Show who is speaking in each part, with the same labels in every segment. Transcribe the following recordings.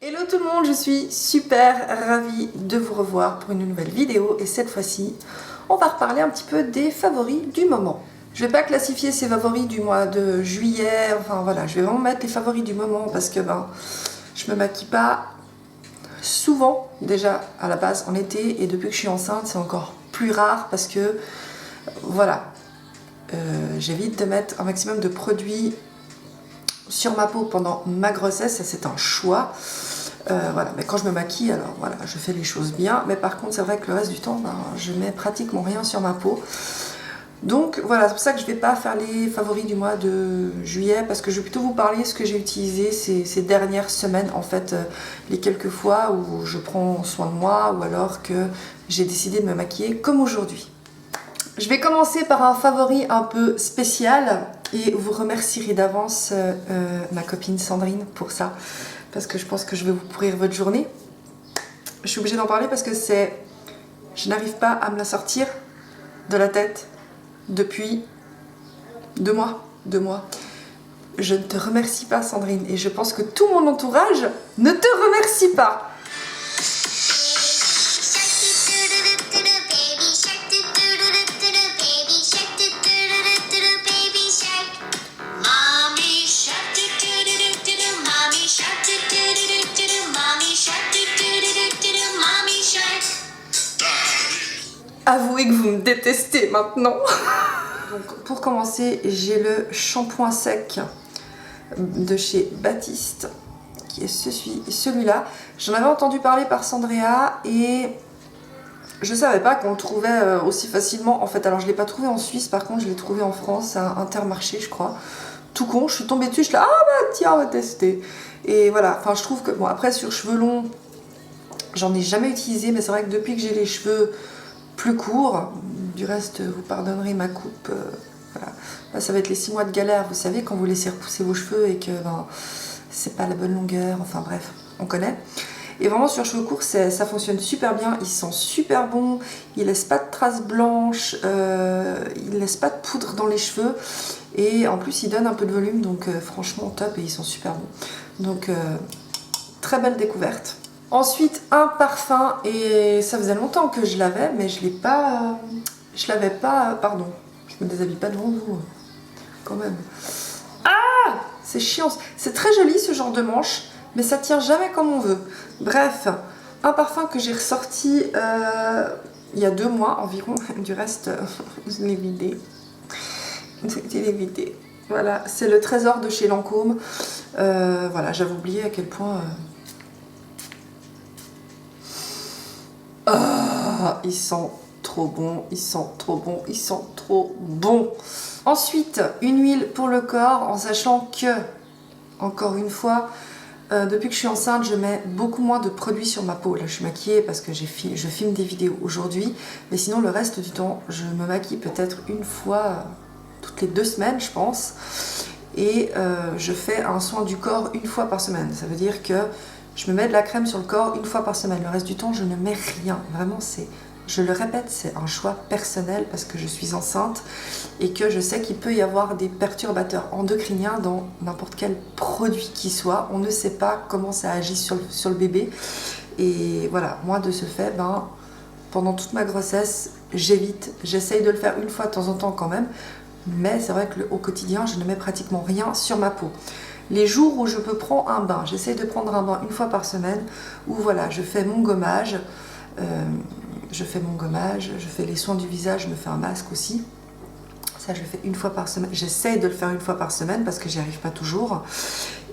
Speaker 1: Hello tout le monde, je suis super ravie de vous revoir pour une nouvelle vidéo et cette fois-ci, on va reparler un petit peu des favoris du moment. Je vais pas classifier ces favoris du mois de juillet, enfin voilà, je vais vraiment mettre les favoris du moment parce que je me maquille pas souvent déjà à la base en été et depuis que je suis enceinte c'est encore plus rare parce que voilà, j'évite de mettre un maximum de produits sur ma peau pendant ma grossesse, ça c'est un choix. Voilà, mais quand je me maquille, alors voilà, je fais les choses bien, mais par contre c'est vrai que le reste du temps, je mets pratiquement rien sur ma peau. Donc voilà, c'est pour ça que je ne vais pas faire les favoris du mois de juillet, parce que je vais plutôt vous parler de ce que j'ai utilisé ces dernières semaines, en fait, les quelques fois où je prends soin de moi, ou alors que j'ai décidé de me maquiller comme aujourd'hui. Je vais commencer par un favori un peu spécial, et vous remercierez d'avance ma copine Sandrine pour ça. Parce que je pense que je vais vous pourrir votre journée. Je suis obligée d'en parler parce que je n'arrive pas à me la sortir de la tête depuis 2 mois. 2 mois. Je ne te remercie pas, Sandrine, et je pense que tout mon entourage ne te remercie pas. Avouez que vous me détestez maintenant. Donc pour commencer, j'ai le shampoing sec de chez Baptiste, qui est celui-là. J'en avais entendu parler par Sandrea et je savais pas qu'on le trouvait aussi facilement. En fait, alors je l'ai pas trouvé en Suisse, par contre je l'ai trouvé en France à Intermarché, je crois. Tout con, je suis tombée dessus, je suis là, ah bah tiens, on va tester. Et voilà, enfin je trouve que, bon après sur cheveux longs, j'en ai jamais utilisé, mais c'est vrai que depuis que j'ai les cheveux plus court, du reste vous pardonnerez ma coupe, voilà. Là, ça va être les 6 mois de galère, vous savez, quand vous laissez repousser vos cheveux et que c'est pas la bonne longueur, enfin bref, on connaît. Et vraiment sur cheveux courts ça fonctionne super bien, ils sont super bons, ils laissent pas de traces blanches, ils laissent pas de poudre dans les cheveux et en plus ils donnent un peu de volume, donc franchement top, et ils sont super bons. Donc très belle découverte. Ensuite, un parfum, et ça faisait longtemps que je l'avais, mais je l'avais pas, pardon, je me déshabille pas devant vous, quand même. Ah, c'est chiant, c'est très joli ce genre de manche, mais ça tient jamais comme on veut. Bref, un parfum que j'ai ressorti il y a 2 mois environ, du reste, je l'ai vidé. C'était les vidé. Voilà, c'est le Trésor de chez Lancôme. Voilà, j'avais oublié à quel point... Ah, ils sont trop bons, ils sont trop bons, ils sont trop bons. Ensuite, une huile pour le corps, en sachant que, encore une fois, depuis que je suis enceinte, je mets beaucoup moins de produits sur ma peau. Là, je suis maquillée parce que je filme des vidéos aujourd'hui, mais sinon, le reste du temps, je me maquille peut-être une fois toutes les 2 semaines, je pense. Et je fais un soin du corps une fois par semaine. Ça veut dire que je me mets de la crème sur le corps une fois par semaine. Le reste du temps, je ne mets rien. Vraiment, je le répète, c'est un choix personnel parce que je suis enceinte et que je sais qu'il peut y avoir des perturbateurs endocriniens dans n'importe quel produit qui soit. On ne sait pas comment ça agit sur le bébé. Et voilà, moi de ce fait, pendant toute ma grossesse, j'évite. J'essaye de le faire une fois de temps en temps quand même. Mais c'est vrai qu'au quotidien, je ne mets pratiquement rien sur ma peau. Les jours où je peux prendre un bain, j'essaie de prendre un bain une fois par semaine, où voilà, je fais mon gommage, je fais les soins du visage, je me fais un masque aussi. Ça, je le fais une fois par semaine. J'essaie de le faire une fois par semaine parce que j'y arrive pas toujours.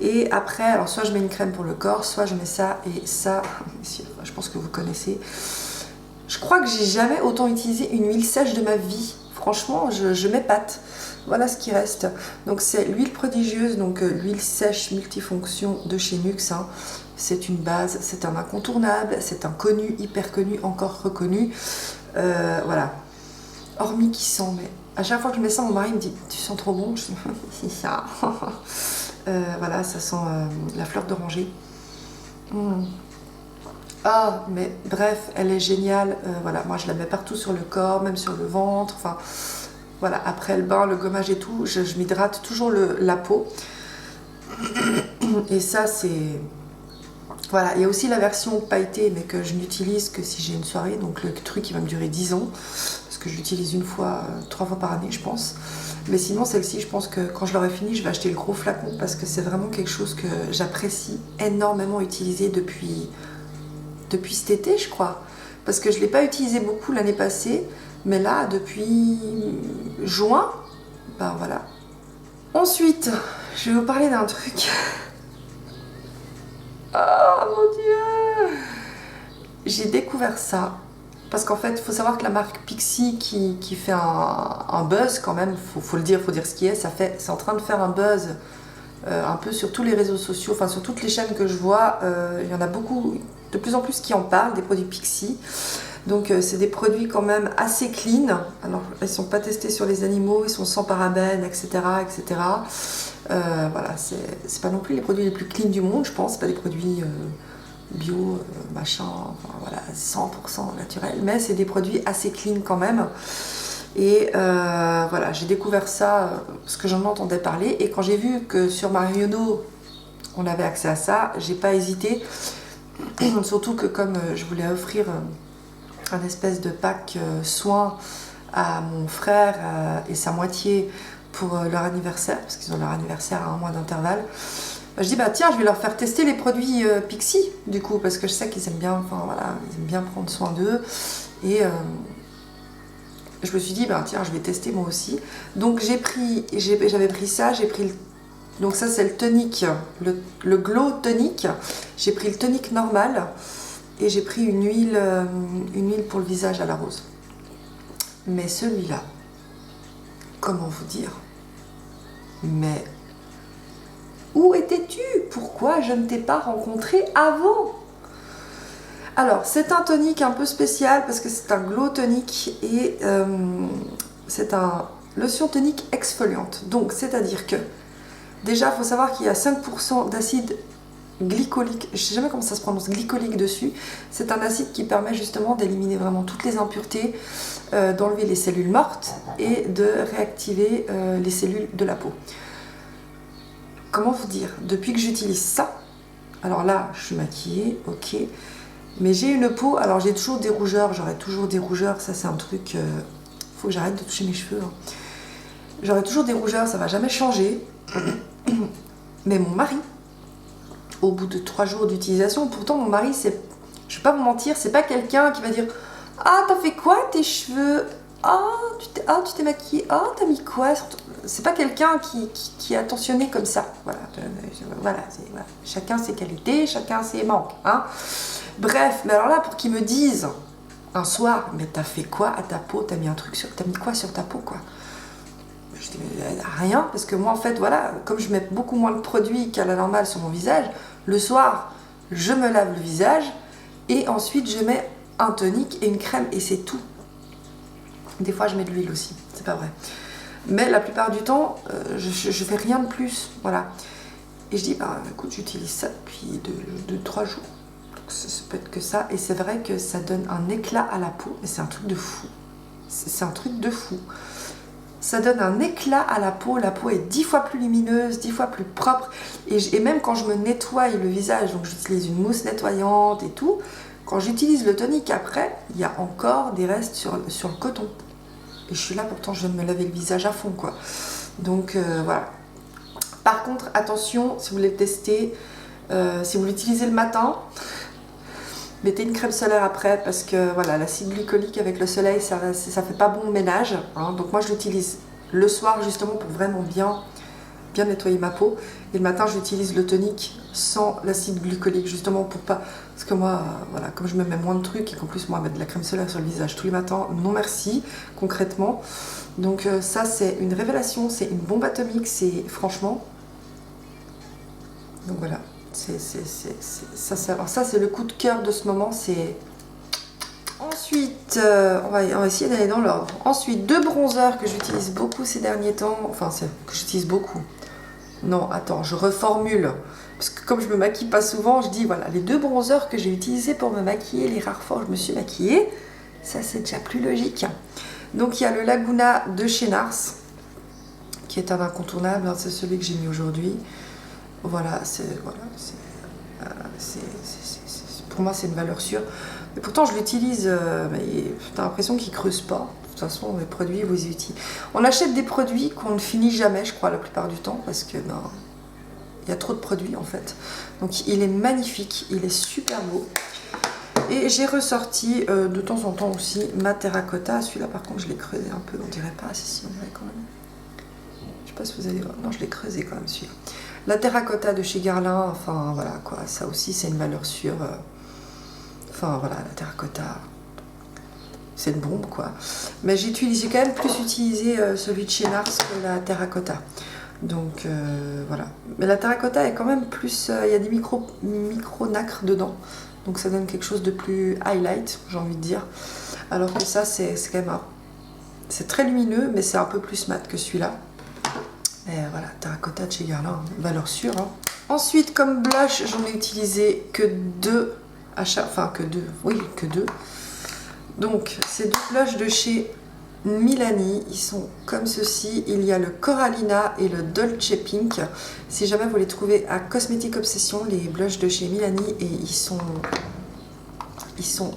Speaker 1: Et après, alors soit je mets une crème pour le corps, soit je mets ça et ça. Je pense que vous connaissez. Je crois que j'ai jamais autant utilisé une huile sèche de ma vie. Franchement, je m'épate. Voilà ce qui reste. Donc c'est l'huile prodigieuse, donc l'huile sèche multifonction de chez Nuxe. Hein. C'est une base, c'est un incontournable, c'est un connu, hyper connu, encore reconnu. Voilà. Hormis qui sent, mais à chaque fois que je mets ça, mon mari me dit tu sens trop bon. Je dis c'est ça. Voilà, ça sent la fleur d'oranger. Ah, mais bref, elle est géniale. Voilà, moi je la mets partout sur le corps, même sur le ventre. Enfin. Voilà, après le bain, le gommage et tout, je m'hydrate toujours la peau. Et ça, c'est Voilà, il y a aussi la version pailletée, mais que je n'utilise que si j'ai une soirée, donc le truc qui va me durer 10 ans, parce que je l'utilise une fois, 3 fois par année, je pense. Mais sinon, celle-ci, je pense que quand je l'aurai fini, je vais acheter le gros flacon, parce que c'est vraiment quelque chose que j'apprécie énormément utiliser depuis cet été, je crois. Parce que je ne l'ai pas utilisé beaucoup l'année passée, mais là, depuis juin, ben voilà. Ensuite, je vais vous parler d'un truc. Oh mon Dieu! J'ai découvert ça parce qu'en fait, il faut savoir que la marque Pixi qui fait un buzz quand même, faut le dire, faut dire ce qui est, c'est en train de faire un buzz un peu sur tous les réseaux sociaux, enfin sur toutes les chaînes que je vois, il y en a beaucoup, de plus en plus qui en parlent, des produits Pixi. Donc c'est des produits quand même assez clean. Alors ils ne sont pas testés sur les animaux, ils sont sans parabènes, etc. etc. Voilà, c'est pas non plus les produits les plus clean du monde, je pense, c'est pas des produits bio, machin, enfin, voilà, 100% naturel, mais c'est des produits assez clean quand même. Et voilà, j'ai découvert ça parce que j'en entendais parler, et quand j'ai vu que sur Marionneau on avait accès à ça, j'ai pas hésité, surtout que comme je voulais offrir un espèce de pack soin à mon frère et sa moitié pour leur anniversaire, parce qu'ils ont leur anniversaire à 1 mois d'intervalle. Je dis bah tiens, je vais leur faire tester les produits Pixi du coup, parce que je sais qu'ils aiment bien, enfin voilà, ils aiment bien prendre soin d'eux, et je me suis dit bah tiens, je vais tester moi aussi. Donc j'avais pris ça, j'ai pris donc ça c'est le tonique, le glow tonique. J'ai pris le tonique normal et j'ai pris une huile pour le visage à la rose. Mais celui-là, comment vous dire, mais où étais-tu? Pourquoi je ne t'ai pas rencontré avant? Alors, c'est un tonique un peu spécial parce que c'est un glow tonique et c'est un lotion tonique exfoliante. Donc, c'est-à-dire que, déjà, il faut savoir qu'il y a 5% d'acide glycolique, je ne sais jamais comment ça se prononce, glycolique dessus. C'est un acide qui permet justement d'éliminer vraiment toutes les impuretés, d'enlever les cellules mortes et de réactiver les cellules de la peau. Comment vous dire, depuis que j'utilise ça, alors là, je suis maquillée, ok, mais j'ai une peau, alors j'ai toujours des rougeurs, j'aurai toujours des rougeurs, ça c'est un truc, faut que j'arrête de toucher mes cheveux. Hein. J'aurai toujours des rougeurs, ça va jamais changer. Mais mon mari, au bout de 3 jours d'utilisation, pourtant mon mari, je vais pas vous mentir, c'est pas quelqu'un qui va dire « Ah, t'as fait quoi tes cheveux ? Ah, tu t'es maquillée. Ah, t'as mis quoi ?» C'est pas quelqu'un qui est attentionné comme ça. Voilà, voilà, chacun ses qualités, chacun ses manques. Hein. Bref, mais alors là, pour qu'ils me disent un soir, mais t'as fait quoi à ta peau? T'as mis quoi sur ta peau, quoi? Je dis, rien, parce que moi, en fait, voilà, comme je mets beaucoup moins de produits qu'à la normale sur mon visage, le soir, je me lave le visage et ensuite je mets un tonique et une crème et c'est tout. Des fois, je mets de l'huile aussi, c'est pas vrai. Mais la plupart du temps, je fais rien de plus, voilà. Et je dis, bah écoute, j'utilise ça depuis 3 jours. Donc ça peut être que ça. Et c'est vrai que ça donne un éclat à la peau, mais c'est un truc de fou. C'est un truc de fou. Ça donne un éclat à la peau est 10 fois plus lumineuse, 10 fois plus propre. Et même quand je me nettoie le visage, donc j'utilise une mousse nettoyante et tout, quand j'utilise le tonique après, il y a encore des restes sur le coton. Et je suis là, pourtant je viens de me laver le visage à fond, quoi. Donc voilà. Par contre, attention, si vous voulez le tester, si vous l'utilisez le matin, mettez une crème solaire après, parce que voilà, l'acide glycolique avec le soleil, ça fait pas bon ménage. Hein. Donc moi je l'utilise le soir justement pour vraiment bien nettoyer ma peau. Et le matin, j'utilise le tonique sans l'acide glycolique, justement pour pas... Parce que moi, voilà, comme je me mets moins de trucs et qu'en plus, moi, mettre de la crème solaire sur le visage tous les matins, non merci, concrètement. Donc ça, c'est une révélation, c'est une bombe atomique, c'est franchement... Donc voilà, ça c'est le coup de cœur de ce moment, c'est... Ensuite, on va essayer d'aller dans l'ordre. Ensuite, 2 bronzers que j'utilise beaucoup ces derniers temps, enfin, que j'utilise beaucoup. Non, attends, je reformule. Parce que comme je me maquille pas souvent, je dis voilà, les 2 bronzers que j'ai utilisés pour me maquiller, les rares fois où je me suis maquillée, ça c'est déjà plus logique. Donc il y a le Laguna de chez Nars, qui est un incontournable, hein, c'est celui que j'ai mis aujourd'hui. Voilà, c'est pour moi c'est une valeur sûre. Et pourtant je l'utilise, mais t'as l'impression qu'il creuse pas. De toute façon, les produits, vous y utilisez. On achète des produits qu'on ne finit jamais, je crois, la plupart du temps, parce que ben, il y a trop de produits en fait. Donc il est magnifique, il est super beau. Et j'ai ressorti de temps en temps aussi ma terracotta. Celui-là par contre je l'ai creusé un peu, on dirait pas, si on dirait quand même. Je sais pas si vous allez voir, non je l'ai creusé quand même celui-là. La terracotta de chez Guerlain, enfin voilà quoi, ça aussi c'est une valeur sûre. Enfin voilà, la terracotta, c'est une bombe quoi. Mais j'ai quand même plus utilisé celui de chez Nars que la terracotta. Donc voilà. Mais la terracotta est quand même plus, il y a des micro nacres dedans. Donc ça donne quelque chose de plus highlight, j'ai envie de dire. Alors que ça, c'est quand même c'est très lumineux, mais c'est un peu plus mat que celui-là. Et voilà, terracotta de chez Guerlain, valeur sûre. Hein. Ensuite, comme blush, j'en ai utilisé que 2 à chaque... Enfin, que 2, oui, que 2. Donc, ces 2 blushs de chez Milani, ils sont comme ceci. Il y a le Corallina et le Dolce Pink. Si jamais vous les trouvez à Cosmetic Obsession, les blushs de chez Milani, et ils sont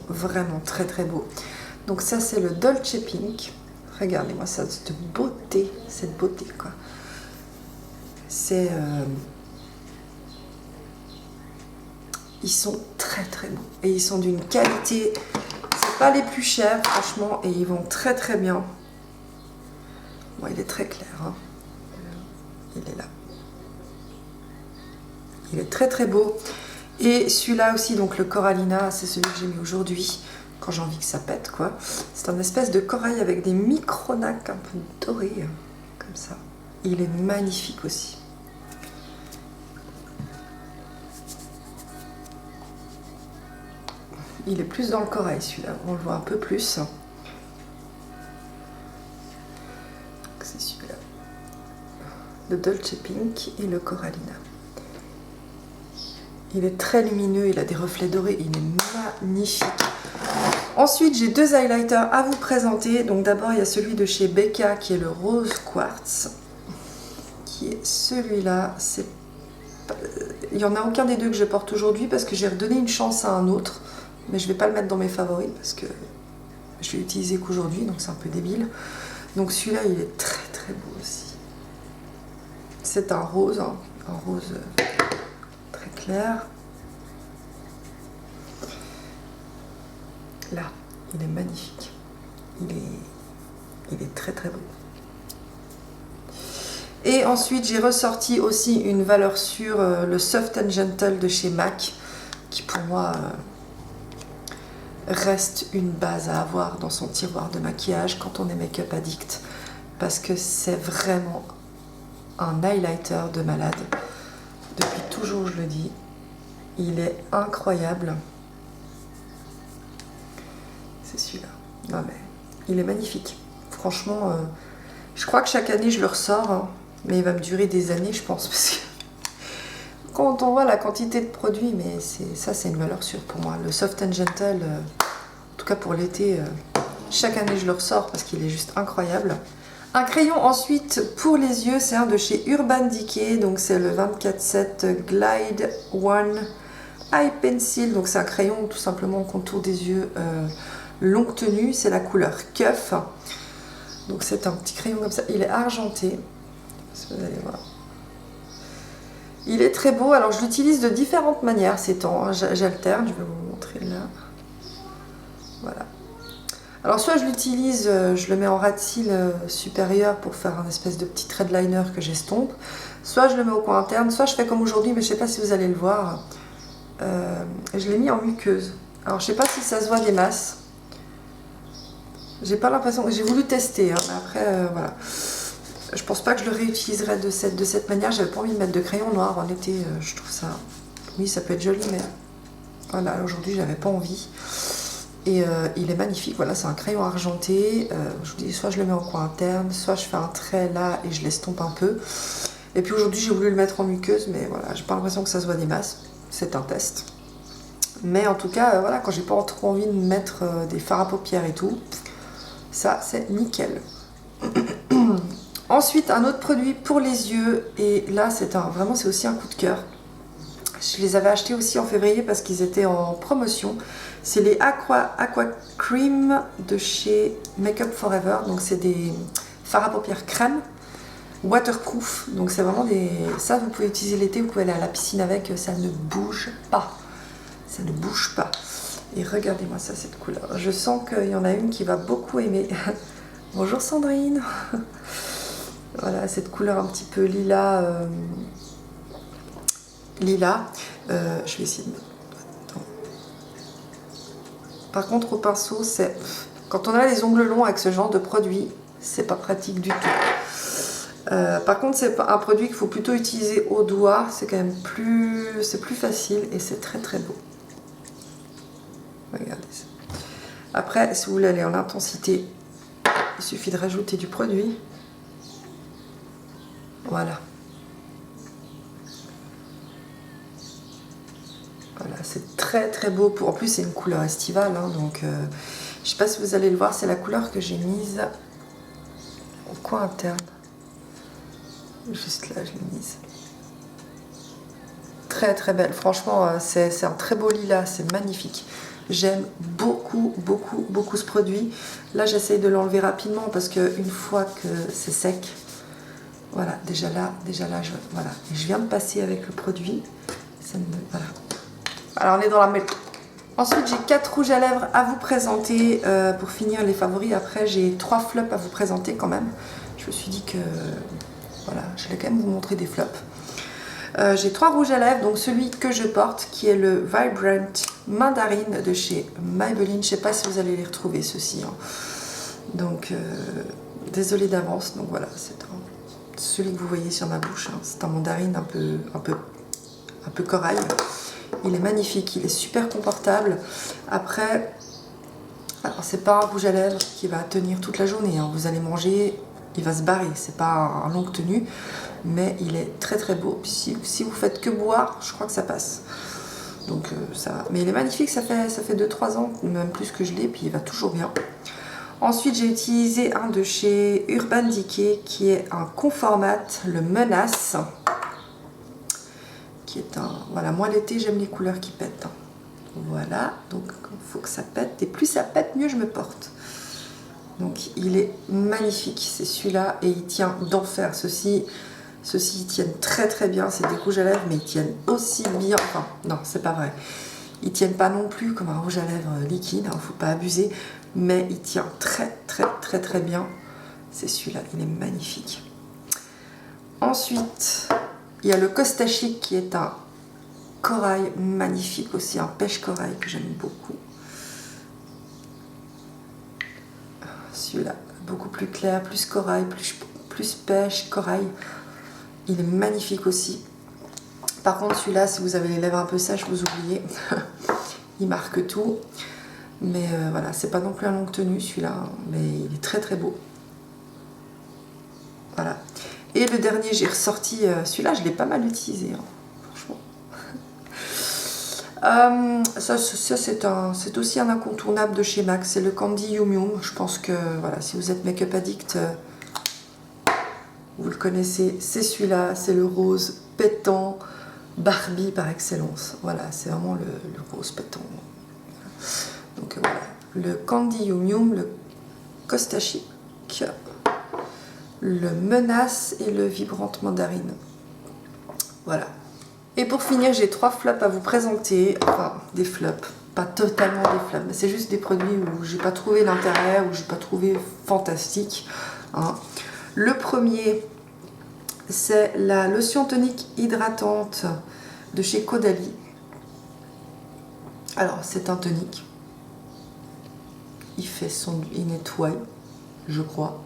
Speaker 1: vraiment très très beaux. Donc ça c'est le Dolce Pink. Regardez-moi ça, cette beauté quoi. C'est ils sont très très beaux et ils sont d'une qualité. C'est pas les plus chers franchement et ils vont très très bien. Bon, il est très clair. Hein. Il est là. Il est très très beau. Et celui-là aussi, donc le Corallina, c'est celui que j'ai mis aujourd'hui, quand j'ai envie que ça pète, quoi. C'est un espèce de corail avec des micronacs un peu dorés, comme ça. Il est magnifique aussi. Il est plus dans le corail, celui-là. On le voit un peu plus. C'est celui-là. Le Dolce Pink et le Corallina. Il est très lumineux, il a des reflets dorés, il est magnifique. Ensuite, j'ai 2 highlighters à vous présenter. Donc d'abord, il y a celui de chez Becca qui est le Rose Quartz. Qui est celui-là. Il n'y en a aucun des 2 que je porte aujourd'hui parce que j'ai redonné une chance à un autre. Mais je ne vais pas le mettre dans mes favoris parce que je l'ai utilisé qu'aujourd'hui, donc c'est un peu débile. Donc celui-là, il est très très beau aussi. C'est un rose, hein, un rose très clair. Là, il est magnifique. Il est très très beau. Et ensuite, j'ai ressorti aussi une valeur sûre, le Soft and Gentle de chez MAC, qui pour moi reste une base à avoir dans son tiroir de maquillage quand on est make-up addict, parce que c'est vraiment un highlighter de malade. Depuis toujours, je le dis, il est incroyable. C'est celui-là. Non mais, il est magnifique. Franchement, je crois que chaque année je le ressors, hein, mais il va me durer des années, je pense, parce que quand on voit la quantité de produits, mais ça c'est une valeur sûre pour moi. Le Soft and Gentle, en tout cas pour l'été, chaque année je le ressors parce qu'il est juste incroyable. Un crayon ensuite pour les yeux, c'est un de chez Urban Decay, donc c'est le 24-7 Glide One Eye Pencil, donc c'est un crayon tout simplement contour des yeux longue tenue, c'est la couleur Cuff. Donc c'est un petit crayon comme ça, il est argenté, si vous allez voir. Il est très beau, alors je l'utilise de différentes manières ces temps, hein. J'alterne, je vais vous montrer là. Voilà. Alors soit je l'utilise, je le mets en ras de cils supérieur pour faire un espèce de petit trait de liner que j'estompe, soit je le mets au coin interne, soit je fais comme aujourd'hui, mais je ne sais pas si vous allez le voir, je l'ai mis en muqueuse. Alors je ne sais pas si ça se voit des masses, j'ai pas l'impression, j'ai voulu tester, hein, mais après voilà. Je pense pas que je le réutiliserai de cette manière. J'avais pas envie de mettre de crayon noir en été. Je trouve ça... Oui, ça peut être joli, mais... Voilà, aujourd'hui, j'avais pas envie. Et il est magnifique. Voilà, c'est un crayon argenté. Je vous dis, soit je le mets en coin interne, soit je fais un trait là et je l'estompe un peu. Et puis aujourd'hui, j'ai voulu le mettre en muqueuse, mais voilà, j'ai pas l'impression que ça se voit des masses. C'est un test. Mais en tout cas, voilà, quand j'ai pas trop envie de mettre des fards à paupières et tout, ça, c'est nickel. Ensuite, un autre produit pour les yeux, et là c'est vraiment c'est aussi un coup de cœur. Je les avais achetés aussi en février parce qu'ils étaient en promotion. C'est les Aqua Cream de chez Makeup Forever. Donc c'est des fards à paupières crème, waterproof. Donc c'est vraiment des... Ça vous pouvez utiliser l'été, vous pouvez aller à la piscine avec, ça ne bouge pas. Ça ne bouge pas. Et regardez-moi ça, cette couleur. Je sens qu'il y en a une qui va beaucoup aimer. Bonjour Sandrine. Voilà, cette couleur un petit peu lilas. Lilas. Je vais essayer de... Attends. Par contre, au pinceau, c'est... Quand on a les ongles longs avec ce genre de produit, c'est pas pratique du tout. Par contre, c'est un produit qu'il faut plutôt utiliser au doigt. C'est quand même plus... C'est plus facile et c'est très très beau. Regardez ça. Après, si vous voulez aller en intensité, il suffit de rajouter du produit. Voilà. Voilà, c'est très très beau. En plus, c'est une couleur estivale, hein, donc je ne sais pas si vous allez le voir, c'est la couleur que j'ai mise au coin interne. Juste là, je l'ai mise. Très très belle. Franchement, c'est un très beau lilas, c'est magnifique. J'aime beaucoup, beaucoup, beaucoup ce produit. Là, j'essaye de l'enlever rapidement parce qu'une fois que c'est sec, voilà, déjà là, voilà. Et je viens de passer avec le produit. Ça me, voilà. Alors, on est dans la mêlée. Ensuite, j'ai 4 rouges à lèvres à vous présenter pour finir les favoris. Après, j'ai 3 flops à vous présenter quand même. Je me suis dit que, voilà, j'allais quand même vous montrer des flops. J'ai 3 rouges à lèvres, donc celui que je porte qui est le Vibrant Mandarine de chez Maybelline. Je ne sais pas si vous allez les retrouver ceux-ci, hein. Donc désolée d'avance. Donc voilà, c'est celui que vous voyez sur ma bouche, hein. C'est un mandarine un peu corail. Il est magnifique, il est super confortable. Après, alors c'est pas un rouge à lèvres qui va tenir toute la journée, hein. Vous allez manger, il va se barrer, c'est pas un longue tenue. Mais il est très très beau. Si vous faites que boire, je crois que ça passe. Donc ça va. Mais il est magnifique, ça fait 2-3 ans, même plus que je l'ai, puis il va toujours bien. Ensuite, j'ai utilisé un de chez Urban Decay qui est un Conformat, le Menace. Qui est un... Voilà, moi l'été, j'aime les couleurs qui pètent. Voilà, donc il faut que ça pète. Et plus ça pète, mieux je me porte. Donc il est magnifique, c'est celui-là. Et il tient d'enfer. Ceux-ci ils tiennent très très bien, c'est des rouges à lèvres, mais ils tiennent aussi bien, enfin non, c'est pas vrai. Ils tiennent pas non plus comme un rouge à lèvres liquide, hein, faut pas abuser, mais il tient très très très très bien. C'est celui-là, il est magnifique. Ensuite, il y a le Costa Chic qui est un corail magnifique aussi, un pêche corail que j'aime beaucoup. Celui-là, beaucoup plus clair, plus corail, plus pêche, corail. Il est magnifique aussi. Par contre, celui-là, si vous avez les lèvres un peu sèches, vous oubliez. Il marque tout. Mais voilà, c'est pas non plus un longue tenue celui-là, mais il est très très beau. Voilà. Et le dernier, j'ai ressorti celui-là, je l'ai pas mal utilisé, hein, franchement. Ça c'est aussi un incontournable de chez MAC, c'est le Candy Yum Yum. Je pense que voilà, si vous êtes make-up addict, vous le connaissez, c'est celui-là, c'est le rose pétant Barbie par excellence. Voilà, c'est vraiment le rose pétant. Donc voilà, le Candy Yum Yum, le Costa Chic, le Menace et le Vibrante Mandarine. Voilà. Et pour finir, j'ai 3 flops à vous présenter. Enfin, des flops. Pas totalement des flops, mais c'est juste des produits où j'ai pas trouvé l'intérêt, où j'ai pas trouvé fantastique, hein. Le premier, c'est la lotion tonique hydratante de chez Caudalie. Alors, c'est un tonique. Il nettoie, je crois.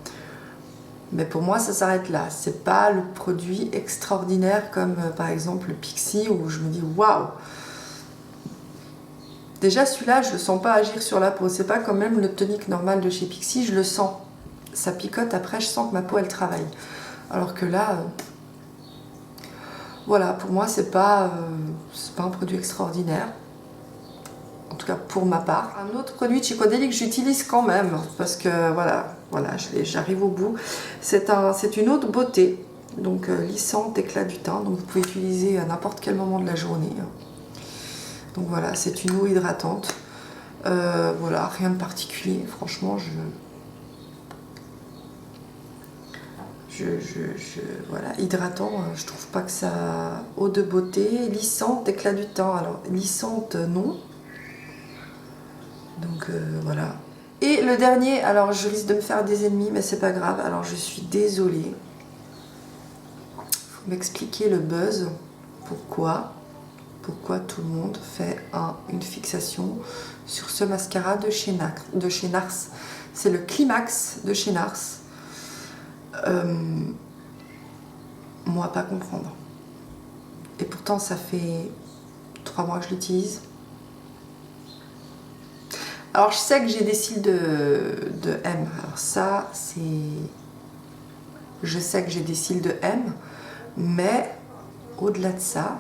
Speaker 1: Mais pour moi, ça s'arrête là. C'est pas le produit extraordinaire comme par exemple le Pixi où je me dis waouh. Déjà, celui-là, je le sens pas agir sur la peau. C'est pas comme même le tonique normal de chez Pixi, je le sens. Ça picote, après je sens que ma peau elle travaille. Alors que là, voilà, pour moi c'est pas un produit extraordinaire. En tout cas pour ma part. Un autre produit de chez Caudalie que j'utilise quand même, parce que voilà, j'arrive au bout. C'est une eau de beauté Donc lissante, éclat du teint. Donc vous pouvez utiliser à n'importe quel moment de la journée. Donc voilà, c'est une eau hydratante. Voilà, rien de particulier. Franchement, voilà, hydratant, je trouve pas que ça... Eau de beauté, lissante, éclat du teint. Alors, lissante, non. Donc, voilà. Et le dernier, alors je risque de me faire des ennemis, mais c'est pas grave. Alors, je suis désolée. Faut m'expliquer le buzz. Pourquoi tout le monde fait une fixation sur ce mascara de chez NARS. C'est le Climax de chez NARS. Moi, pas comprendre. Et pourtant, ça fait 3 mois que je l'utilise. Alors, je sais que j'ai des cils de M. Alors ça, c'est... Je sais que j'ai des cils de M. Mais, au-delà de ça,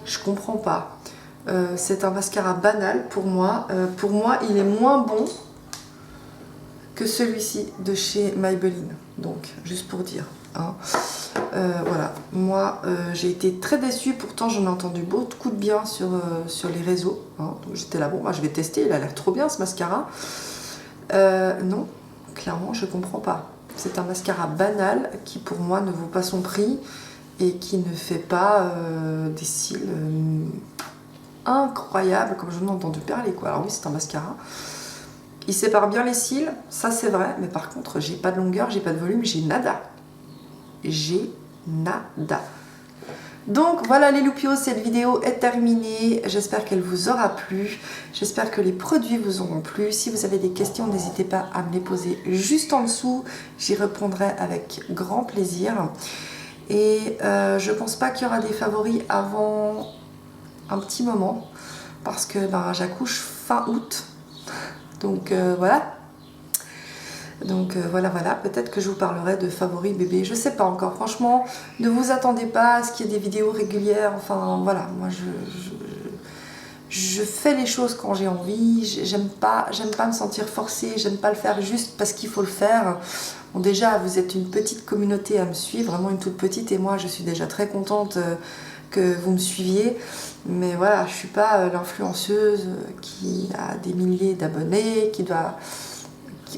Speaker 1: je comprends pas. C'est un mascara banal pour moi. Pour moi, il est moins bon que celui-ci de chez Maybelline. Donc, juste pour dire. Hein. Voilà, moi j'ai été très déçue, pourtant j'en ai entendu beaucoup de bien sur les réseaux. Hein. Donc j'étais là, bon, moi je vais tester, il a l'air trop bien ce mascara. Non, clairement je comprends pas. C'est un mascara banal qui pour moi ne vaut pas son prix et qui ne fait pas des cils incroyables comme j'en ai entendu parler, quoi. Alors oui, c'est un mascara. Il sépare bien les cils, ça c'est vrai, mais par contre j'ai pas de longueur, j'ai pas de volume, j'ai nada. J'ai nada. Donc voilà les loupios, cette vidéo est terminée. J'espère qu'elle vous aura plu. J'espère que les produits vous auront plu. Si vous avez des questions, n'hésitez pas à me les poser juste en dessous. J'y répondrai avec grand plaisir. Et je pense pas qu'il y aura des favoris avant un petit moment. Parce que ben, j'accouche fin août. Donc voilà. Donc voilà, peut-être que je vous parlerai de favoris bébés, je sais pas encore, franchement, ne vous attendez pas à ce qu'il y ait des vidéos régulières, enfin voilà, moi je fais les choses quand j'ai envie, j'aime pas me sentir forcée, j'aime pas le faire juste parce qu'il faut le faire. Bon déjà, vous êtes une petite communauté à me suivre, vraiment une toute petite, et moi je suis déjà très contente que vous me suiviez, mais voilà, je suis pas l'influenceuse qui a des milliers d'abonnés, qui doit...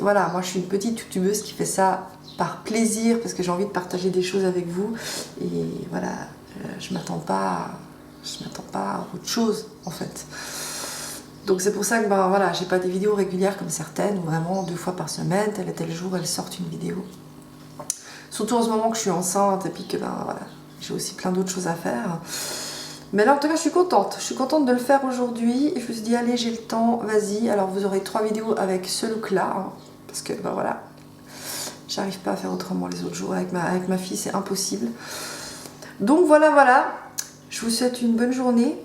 Speaker 1: Voilà, moi je suis une petite youtubeuse qui fait ça par plaisir parce que j'ai envie de partager des choses avec vous et voilà, je m'attends pas à autre chose en fait. Donc c'est pour ça que ben voilà, j'ai pas des vidéos régulières comme certaines où vraiment 2 fois par semaine, tel et tel jour, elles sortent une vidéo. Surtout en ce moment que je suis enceinte et puis que ben voilà, j'ai aussi plein d'autres choses à faire. Mais là en tout cas je suis contente de le faire aujourd'hui. Je me suis dit allez, j'ai le temps, vas-y. Alors vous aurez 3 vidéos avec ce look là, hein, parce que ben voilà, j'arrive pas à faire autrement les autres jours avec ma fille, c'est impossible. Donc voilà, je vous souhaite une bonne journée.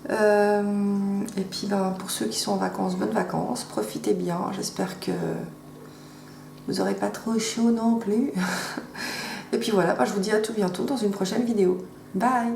Speaker 1: Et puis ben, pour ceux qui sont en vacances, bonnes vacances, profitez bien, j'espère que vous n'aurez pas trop chaud non plus. Et puis voilà, ben, je vous dis à tout bientôt dans une prochaine vidéo. Bye!